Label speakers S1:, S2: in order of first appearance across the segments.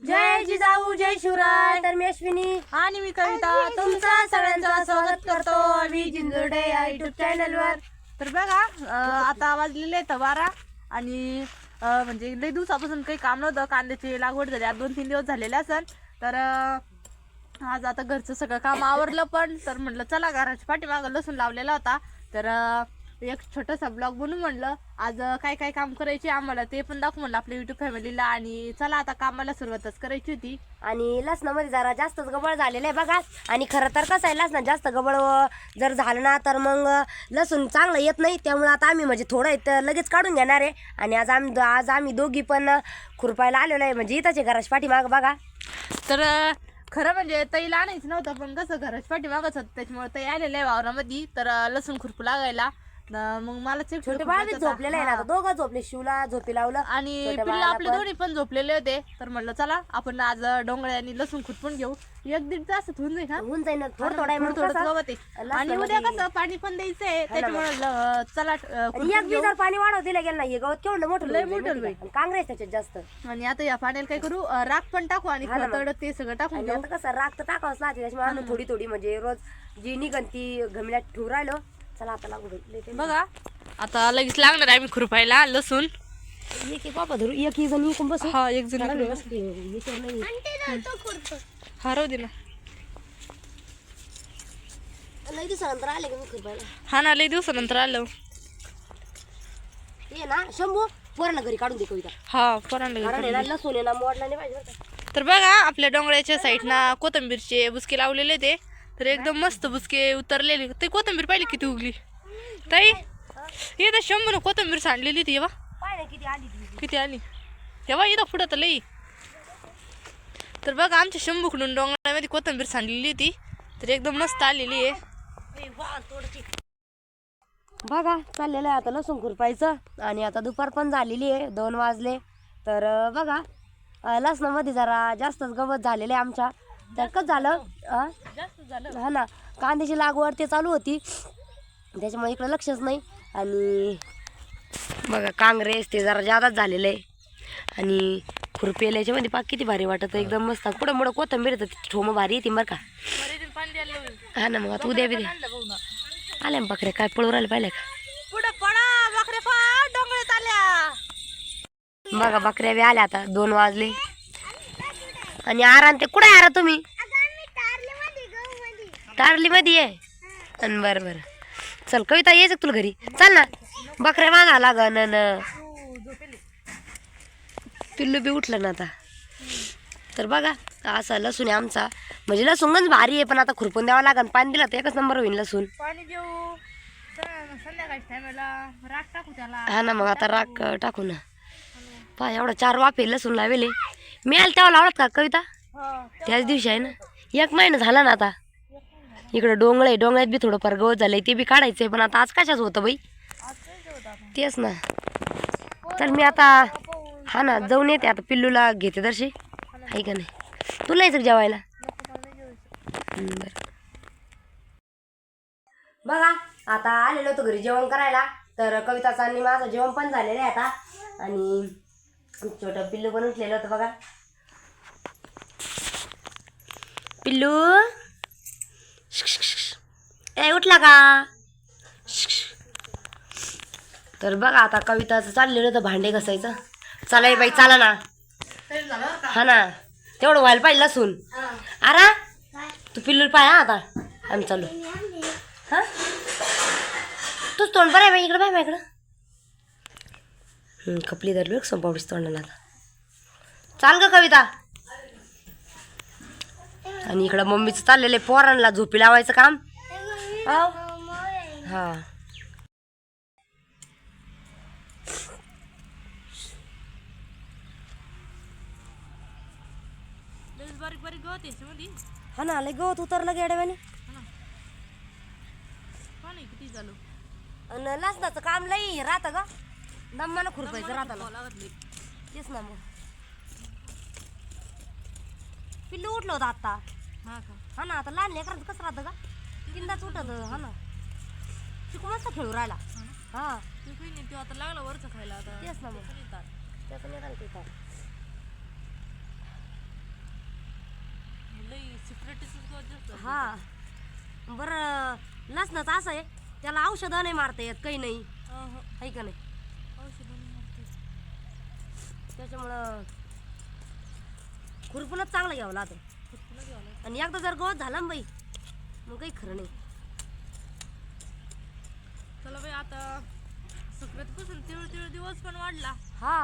S1: जय जिजाऊ जय शिवराय. तर मी अश्विनी
S2: आणि मी कविता
S1: तुमचं सगळ्यांचं स्वागत करतो आम्ही जिंजुर्डे या युट्यूब चॅनलवर.
S2: तर बघा आता वाजलेले आहेत 12 आणि म्हणजे लई दिवसापासून काही काम नव्हतं. कांद्याची लागवड झाली, 2-3 दिवस झालेले असन. तर आज आता घरचं सगळं काम आवरलं. पण तर म्हटलं चला घराच्या पाठीमागं लसूण लावलेला होता, तर एक छोटासा ब्लॉग बनवून म्हणलं आज काय काय काम करायचे आम्हाला ते पण दाखवू म्हणलं आपल्या युट्यूब फॅमिलीला. आणि चला आता कामाला सुरुवातच करायची होती.
S1: आणि लसणामध्ये जरा जास्तच गबळ झालेलं आहे बघा. आणि खरं तर कसं आहे, लसणात जास्त गबळ जर झालं ना तर मग लसूण चांगलं येत नाही. त्यामुळे आता आम्ही म्हणजे थोडं लगेच काढून घेणार आहे. आणि आज आम्ही दोघी पण खुरपायला आलेलो आहे, म्हणजे इथंच आहे घराच्या पाठीमागं बघा.
S2: तर खरं म्हणजे ताईला आणायचं नव्हतं, पण कसं घराच्या पाठीमागच होतं त्याच्यामुळे ताई आलेलं आहे वावरामध्ये. तर लसूण खुरपू लागायला मग मला
S1: छोटे बाळ बी झोपलेलं आहे ना, आता दोघं झोपले. शिवला झोपी लावलं
S2: आणि पिल्लं आपले दोन्ही पण झोपलेले होते. तर म्हणलं चला आपण आज डोंगळे आणि लसूण खुरपून घेऊ. 1-1.5 तास होऊन जाईल.
S1: होऊन जाईल थोडं थोडं
S2: गवत आहे आणि उद्या कसं पाणी पण द्यायचंय, त्याच्यामुळे चला
S1: एक बी जर पाणी वाढव दिलं गेलं नाही गवत केवढं मोठं
S2: लय मोठं होईल.
S1: काँग्रेस त्याच्यात जास्त.
S2: आणि आता या पाण्याला काय करू, राख पण टाकू आणि खतड ते सगळं टाकून घेऊ.
S1: आता कसं राख तर टाकावंच लागते, त्याच्यामुळे आम्ही थोडी थोडी म्हणजे रोज जी निघन ती घमिल्यात ठेवून राहिलो. चला आता लागू
S2: बघा. आता लगेच लागणार आहे आम्ही खुरपायला लसूण.
S1: एक बाबा धरू एक जण इकडून बस.
S2: हा एक जण हा राहू दे ना.
S1: लई दिवसानंतर आले का मी खुरपायला.
S2: हा ना, लई दिवसानंतर आलो.
S1: ये ना शंभू पोरांना घरी काढून दे कविता.
S2: हा पोरांना.
S1: लसूण आहे ना मोडला नाही पाहिजे.
S2: तर बघा आपल्या डोंगराच्या साईडना कोथिंबीरचे बुसके लावलेले ते. तर एकदम मस्त बुसके उतरलेले. ते कोथिंबीर पाहिली किती उगली ताई. हे तर शंभर कोथिंबीर सांडलेली ती. किती आली तेव्हा इथं पुढं तर लई. तर बघा आमच्या शंभूकडून डोंगरामध्ये कोथिंबीर सांडलेली होती, तर एकदम मस्त आलेली आहे.
S1: बघा चाललेलं आहे आता लसूण खुरपायचं. आणि आता दुपार पण झालेली आहे, 2 वाजले. तर बघा लसणामध्ये जरा जास्तच गवत झालेलं आहे आमच्या. तर कसं झालं हा ना, कांद्याची लागवड ते चालू होती त्याच्यामुळे इकडं लक्षच नाही. आणि बघा काँग्रेस ते जरा जादाच झालेलं आहे. आणि खुरपेला याच्यामध्ये पाक किती भारी वाटत, एकदम मस्त. कुठं मुडं कोथंबीर तर ठोम भारी येते बरं का. हा ना, मग आता उद्या बी आल्या बकऱ्या काय पळू राहिले पाहिजे का. बघा बकऱ्या बी आल्या आता. 2 वाजले आणि आराम ते कुठे आरा तुम्ही तारली मध्ये आहे. आणि बरं बरं चल कविता यायचं तुला घरी, चल ना. बकऱ्या मागा लागन पिल्लू बी उठलं ना आता. तर बघा असा लसूण आहे आमचा, म्हणजे लसूणच भारी आहे. पण आता खुरपून द्यावा लागन, पाणी दिलं तर एकच नंबर होईल लसूण.
S2: पाणी देऊ संध्याकाळच्या टायमाला, राख टाकू त्याला.
S1: हा ना, मग आता राख टाकू ना. पहा एवढा 4 वाफे लसूण लावेले. मी आले तेव्हा लावलात का कविता? त्याच दिवशी आहे ना. 1 महिना झाला ना आता. इकडं डोंगळ आहे, डोंगळ्यात बी थोडंफार गवत झालंय, ते बी काढायचंय. पण आता आज कशाच होतं बाई, तेच ना. तर मी आता हा ना जाऊन येते आता, पिल्लूला घेते दर्शी आहे का नाही. तुला यायचं जेवायला? बरं बघा आता आलेलो होतो घरी जेवण करायला. तर कविताचं आणि माझं जेवण पण झालेलं आहे आता. आणि छोटं पिल्लू पण उठलेलं होतं बघा. पिल्लू ए उठला का? तर बघा आता कविताचं चाललेलं होतं भांडे घासायचं. चला बाई चला ना. हा ना, तेवढं व्हायला पाहिजे लसूण. अरा तू पिल्लू पाय. हा आता आम्ही चालू. हा तूच तोंड बरं आहे बाई, इकडं बाय इकडं. कपली धरली संपावडीच तोंडाला आता. चाल ग कविता. आणि इकडं मम्मीचं चाललेलं आहे पोरांना झोपी लावायचं काम. हा हा ना, लय गवत उतरलं गेड्यावानी.
S2: किती झालं.
S1: आणि लसणाचं काम लई राहतं ग, दम्मानं खुरपायचं राहतं. तेच ना, मग पिल्लू उठलं होतं आता. हा ना, आता लहान लेकरांचं कसं राहतं का, 3दाच उठत. हा ना, चिकू मस्त खेळू राहिला. हा
S2: आता लागला वरचं खायला आता.
S1: तेच ना, मग त्याचं नाही राहत. हा बरं लसणाचं असं आहे त्याला औषधं नाही मारता येत काही नाही आहे का नाही त्याच्यामुळं खुरपूनच चांगलं घ्यावं लागतं आणि एकदा जर गवत झाला ना बाई मग काही खरं नाही
S2: चला बाई आता सगळ्यातपासून तिळ दिवस पण वाढला
S1: हा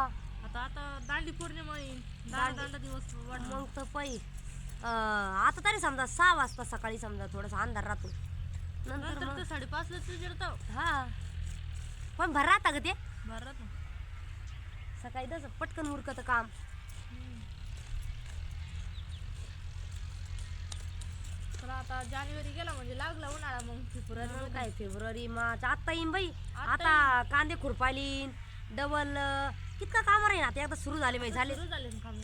S2: आता दांडी पौर्णिमा येईल दांडा दिवस वाढला
S1: मग तर पै आता तरी समजा 6 वाजता सकाळी समजा थोडासा अंधार राहतो नंतर
S2: नंतर 5:30 ला चिरतो
S1: हा पण भर राहता ग ते
S2: भारत
S1: सकाळी तसं पटकन उरकत काम
S2: चला आता जानेवारी गेला म्हणजे लागला उन्हाळा मग फेब्रुवारी
S1: काय फेब्रुवारी मार्च आता येईन बाई
S2: आता
S1: आता कांदे खुरपायलीन डबल कितका काम राहील आता एकदा सुरू झाले बाई झाले
S2: सुरू झाले ना कामे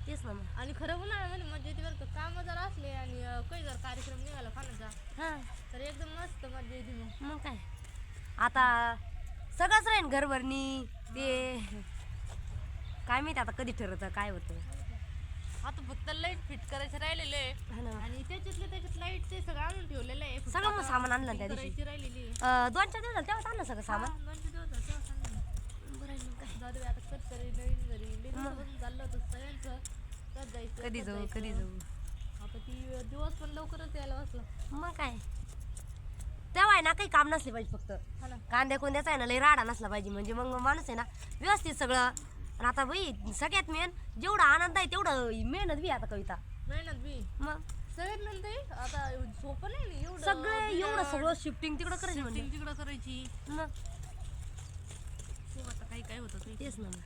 S1: तेच ना मग
S2: आणि खरं उन्हाळ्यामध्ये मजा येते बरं का काम जर असले आणि काही जर कार्यक्रम निघाला खाण्याचा
S1: हा
S2: तर एकदम मस्त मजा येते
S1: मग काय आता सगळंच राहीन घरभरणी ते काय माहिती आता कधी ठरतं काय होतं
S2: आता फक्त लाईट फिट करायचे राहिलेले
S1: हा ना.
S2: आणि त्याच्यात लाईट ते सगळं आणून ठेवलेलं आहे फक्त
S1: सगळं मग
S2: आता
S1: सामान आणलं त्या
S2: करायची
S1: दिवशी
S2: राहिलेली
S1: 2-4 दिवस झाले तेव्हा आणलं सगळं सामान
S2: दोनशे दिवस झाले तेव्हा सांगितलं.
S1: बरं आहे मग काय
S2: जाऊ दे बाई, आता कधी तरी नवीन घरी लई दिवसापासून चाललं होतं सगळ्यांचं कधी जायचं
S1: कधी
S2: कधी
S1: जाऊ
S2: जायचं.
S1: कधी जाऊ
S2: आता ती दिवस पण लवकरच यायला बसला
S1: मग काय तेव्हा आहे ना काही काम नसले पाहिजे फक्त
S2: हा ना
S1: कांद्या कोंद्याचा आहे ना लई राडा नसला पाहिजे म्हणजे मग माणूस आहे ना व्यवस्थित सगळं आणि आता बाई सगळ्यात मेन जेवढा आनंद आहे तेवढं मेहनत बी आता कविता
S2: मेहनत बी
S1: मग
S2: सगळ्यात नंतर आता सोपं नाही ना एवढं
S1: सगळे एवढं सगळं शिफ्टिंग तिकडं करायचं म्हणजे
S2: तिकडं करायची
S1: मग
S2: खूप आता काही होतं काही
S1: तेच ना मग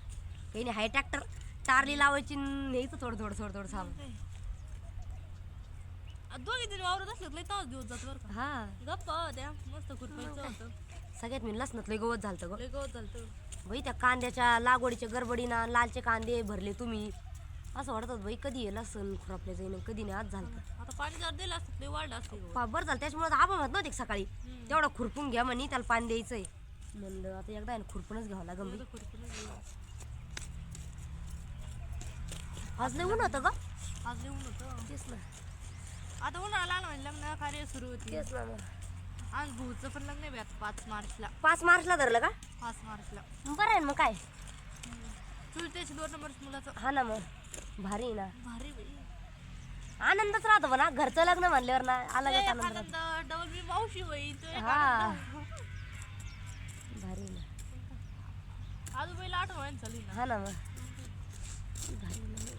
S1: काही नाही हाय ट्रॅक्टर टारली लावायची न्यायचं थोडं सामान
S2: दोघी तरी वावरत असलं लई तास दिवस जात बरं का
S1: हा
S2: गप्पा त्या मस्त खुरपायचं होतं
S1: सगळ्यात मी लसणात लई गवत झालतं
S2: लई गवत झालं
S1: बाई त्या कांद्याच्या लागवडीच्या गडबडीना लालचे कांदे भरले तुम्ही असं वाटत होतं बाई कधी आहे लसण खुरापल्या जाईन कधी नाही आज झालं
S2: आता पाणी जर दिलं असतं लई वाढलं असतं
S1: बरं झालं त्याच्यामुळे आबा म्हणत नव्हते का सकाळी तेवढं खुरपून घ्या म्हणे त्याला पाणी द्यायचंय म्हणलं आता एकदा आहे ना खुरपूनच घ्यावं लागेल बाई. आज लई ऊन होतं ग
S2: आज येऊन होतं
S1: तेच ना
S2: आता उन्हाळा आला म्हणजे लग्न कार्य सुरू होती
S1: तेच ना मग
S2: आणि भाऊचं पण लग्न आहे 5 मार्चला
S1: 5 मार्चला धरलं का
S2: 5 मार्चला
S1: बरं आहे ना मग काय
S2: चुलत्याची 2 नंबर मुलाचं
S1: हा ना मग भारी आहे ना
S2: भारी बाई
S1: आनंदच राहतो म्हणा घरचं लग्न म्हणल्यावर ना अलगच
S2: एक
S1: आनंद राहतो.
S2: आनंद डबल मी मावशी होईल तो एक
S1: हा
S2: आनंद.
S1: भारी आहे ना
S2: आजोबाईला आठवण झाली ना
S1: हा ना मग भारी आहे ना.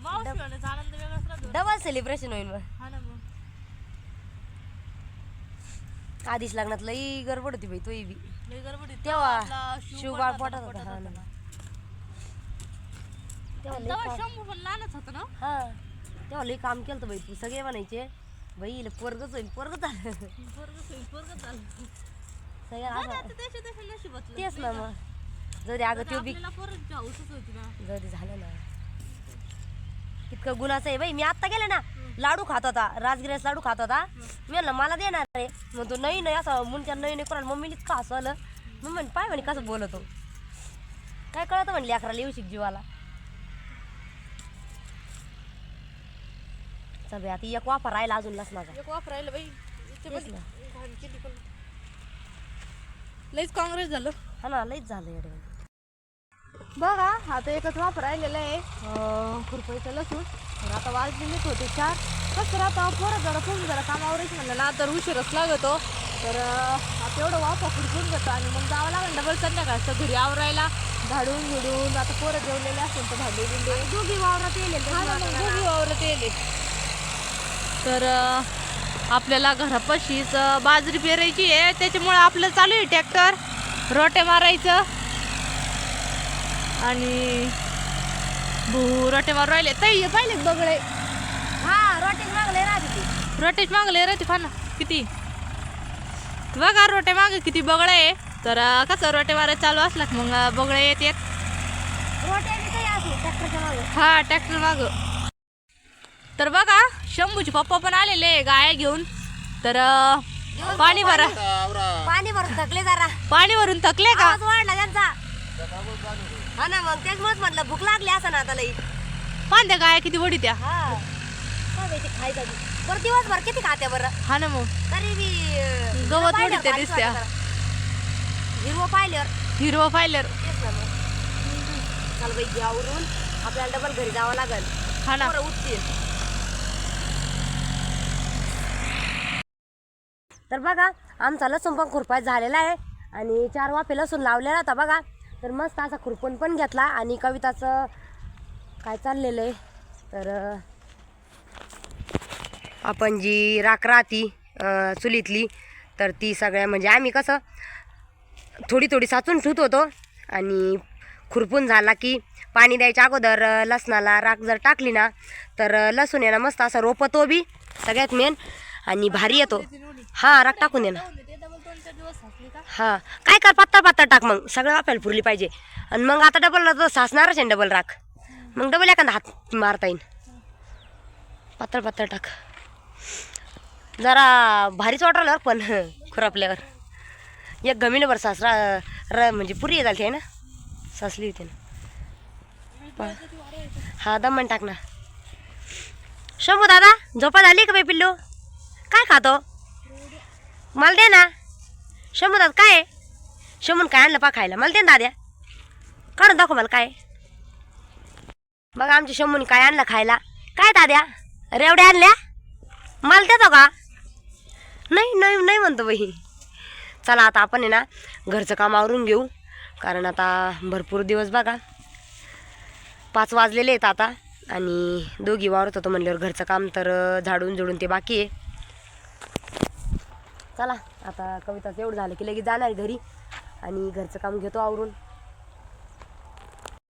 S2: मावशी होण्याचा आनंद वेगळाच राहतो
S1: डबल सेलिब्रेशन होईल मग
S2: हा ना मग
S1: आधीच लग्नात लई गडबड होती बाई तोही बी
S2: लई गडबड होती.
S1: तेव्हा
S2: आपला
S1: शिवबाळ
S2: पोटात
S1: पोटात होता हा ना
S2: होता.
S1: तेव्हा लई
S2: तेव्हा
S1: काम-
S2: शंभू पण लहानच होता ना
S1: हा तेव्हा लई काम केलं बाई तू सगळे म्हणायचे बाई पोरगच होईल पोरगच झालं
S2: पोरगं झालं
S1: सगळ्या असं
S2: आता त्याच्या नशिबातलं
S1: तेच ना मग जाऊ दे अगं तो बी
S2: आपल्याला पोरांची हौसच होती ना
S1: जाऊ दे झालं ना इतकं गुणाचं आहे बाई मी आत्ता गेले ना लाडू खात होता राजगिऱ्याचा लाडू खात होता मी म्हणलं मला देणार रे मग तो नाही असं मुंच्या नाही कोणा मम्मीने इतकं हसू आलं मग म्हणे पाय म्हणे कसं बोलतो काय कळतं म्हणली 11 येऊ जीवाला चल बाई आता एक वापर राहिला अजून लसणाचा
S2: एक वाफ राहिलं बाई
S1: तेच ना.
S2: घाण केली पण लईच काँग्रेस झालं
S1: हा ना लईच झालं येडे
S2: बघा आता एकच वाफ राहिलेलं आहे खुरपायचं लसूण तर आता वाजलेलेच होते 4 कसं आता परत जरा कामावरच म्हणलं ना तर उशीरच लागतो तर आता एवढं वाफा खुरपून घेतो आणि मग जावं लागेल डबल संध्याकाळचं घरी आवरायला झाडून झुडून आता पोरं जेवलेले असेल तर भांडे बिंडे
S1: दोघी वावरात येईल
S2: दोघी वावरत येले तर आपल्याला घरापाशीच बाजरी पेरायची आहे त्याच्यामुळे आपलं चालू आहे ट्रॅक्टर रोटे मारायचं आणि रोटे मारून राहिले ताई पाहिले बगळे
S1: हा रोटी मागले राहते
S2: रोटेच मागले रे खा ना किती बघा रोटे माग किती बगळे आहे तर कसं रोटे मारायचं चालू असला की मग बगळे येतात
S1: रोट्या बी काही असू ट्रॅक्टरच्या मागे
S2: हा ट्रॅक्टर माग तर बघा शंभूचे पप्पा पण आलेले गाय घेऊन तर पाणी भरा
S1: पाणी भरून थकले जरा
S2: पाणी भरून थकले का
S1: आवाज वाढला त्यांचा हा ना मग त्याच्यामुळेच म्हटलं भूक लागली असं ना आता लई
S2: पांद्या गाय किती वडी त्या
S1: हा काय माहिती खायचं बरं दिवसभर किती खाते बरं
S2: हा ना मग
S1: तरी बी
S2: गवत
S1: पाहिल्यावर
S2: उडीते
S1: भारीच
S2: दिसत्या.
S1: वाटतं जरा. हिरवं पाहिल्यावर
S2: हिरवं पाहिलं.
S1: तेच ना मग चाल बाई घ्यावरून आपल्याला डबल घरी जावं लागेल.
S2: हा ना.
S1: पोरं उठतील. तर बघा आमचा लसूण पण खुरपाय झालेला आहे आणि 4 वाफे लसूण लावलेला होता बघा. तर मस्त असा खुरपून पण घेतला आणि कविताचं काय चाललेलं आहे तर आपण जी राख राहती चुलीतली तर ती सगळ्या म्हणजे आम्ही कसं थोडी थोडी साचून ठेवत होतो आणि खुरपून झाला की पाणी द्यायच्या अगोदर लसणाला राख जर टाकली ना तर लसूण आहे ना मस्त असा रोपतो बी सगळ्यात मेन आणि भारी येतो. हां राख टाकून दे ना. हां काय कर पातळ पातळ टाक मग सगळं वाफायला पुरली पाहिजे आणि मग आता डबल साचणारच आहे डबल राख मग डबल एखादा हात मारता येईल. पातळ पातळ टाक जरा भारीच वाटलं पण खुरपल्यावर एक गमीनभर सासरा म्हणजे पुरी झाली आहे ना सासली होती ना. हा दमन टाक ना. शंभू दादा झोपा झाली का बाई पिल्लू काय खातो मला दे ना. शंभू दादा काय आहे शंभून काय आणलं पा खायला मला दे ना दाद्या काढून दाखव मला काय बघा आमच्या शंभूने काय आणलं खायला. काय दाद्या रेवड्या आणल्या मला देतो का. नाही नाही नाही म्हणतो बाई. चला आता आपण आहे ना घरचं काम आवरून घेऊ कारण आता भरपूर दिवस बघा 5 वाजलेले आहेत आता आणि दोघी वावरत होतो म्हणल्यावर घरचं काम तर झाडून झुडून ते बाकी आहे. चला आता कविताचं एवढं झालं की लगेच जाणार घरी आणि घरचं काम घेतो आवरून.